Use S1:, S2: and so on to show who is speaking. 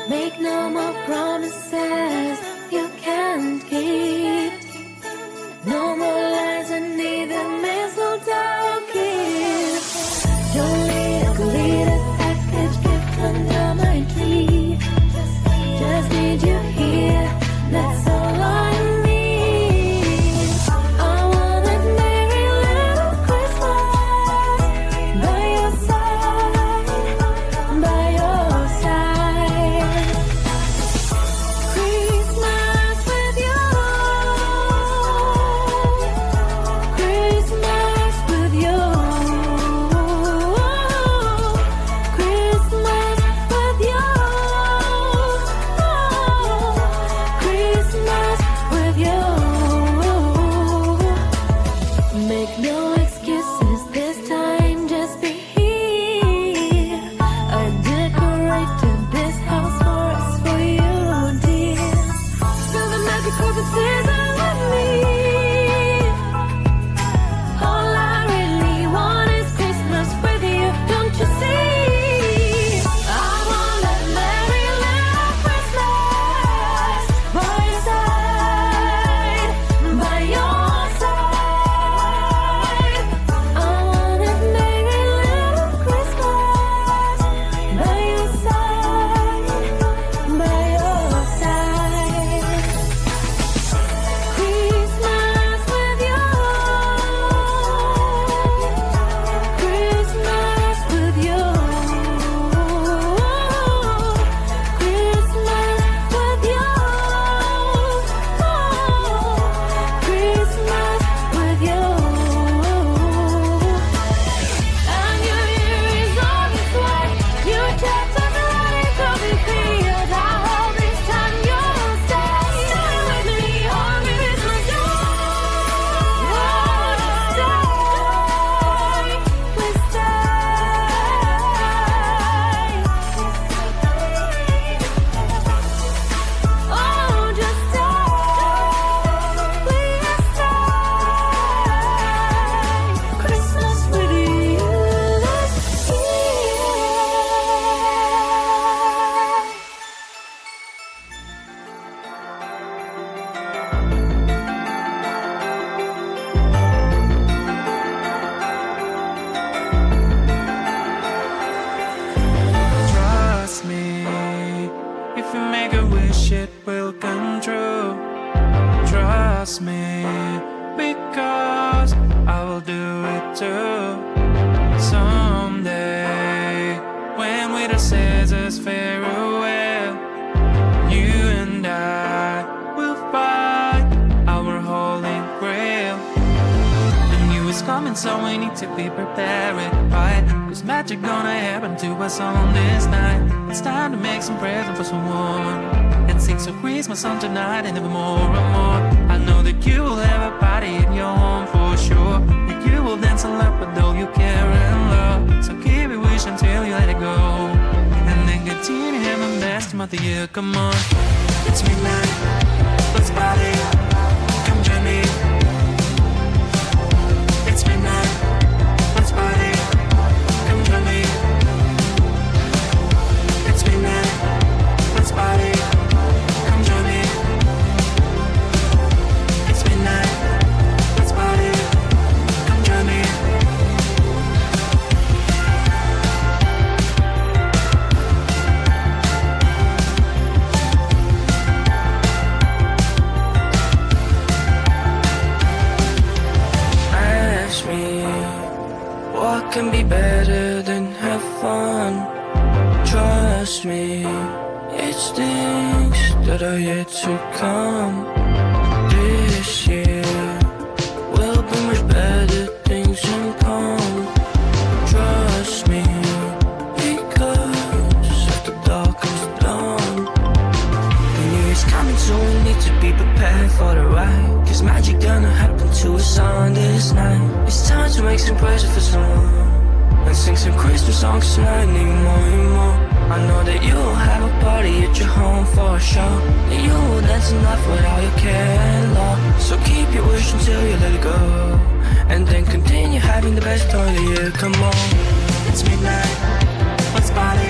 S1: Make no more promises you can't keep. No more lies and neither mistletoe keep. Don't need a glitter package gift under my tree. Just need you here, that's all I need. I want that merry little Christmas by your side, by your side. Christmas with you, Christmas with you, Christmas with you, Christmas with you. Make no excuses this time, just be here. I decorated this house for us, for you, dear. So the magic of the season with me. All I really want is Christmas with you, don't you see? I want that merry little Christmas by your side, by your side. I want that merry little Christmas by your side, by your side. Christmas with you, Christmas with you, Christmas with you, Christmas with you. And your year is on its way. Your chapter's ready to be filled. I hope this time you'll stay. Stay with me on Christmas Day. We stay. Oh, just stay. Please stay. Christmas with you.
S2: Trust me, if you make a wish, it will come true. Trust me, because I will do it too. Someday, when winter says us farewell, you and I will find our holy grail. The new is coming, so we need to be prepared, right? Cause magic gonna happen to us on this night. It's time to make some present for someone and sing some Christmas song tonight and even more and more. I know that you will have a party in your home for sure. That you will dance and laugh with all you care and love. So keep your wish until you let it go, and then continue having the best month of the year. Come on, it's midnight, let's party. Come join me. It's midnight, let's party. Come join me. It's midnight, let's party. Come join me. It's midnight, let's party. Come join me. Ask me, what can be better than have fun? Trust me, it's things that are yet to come. This year will bring much better things in come. Trust me, because after dark comes dawn. The new year's coming, so we need to be prepared for the ride. Cause magic gonna happen to us on this night. It's time to make some present for someone and sing some Christmas songs tonight, need more and more. I know that you'll have a party at your home for sure. That you will dance and laugh with all your care and love. So keep your wish until you let it go, and then continue having the best time of the year. Come on, it's midnight, let's party.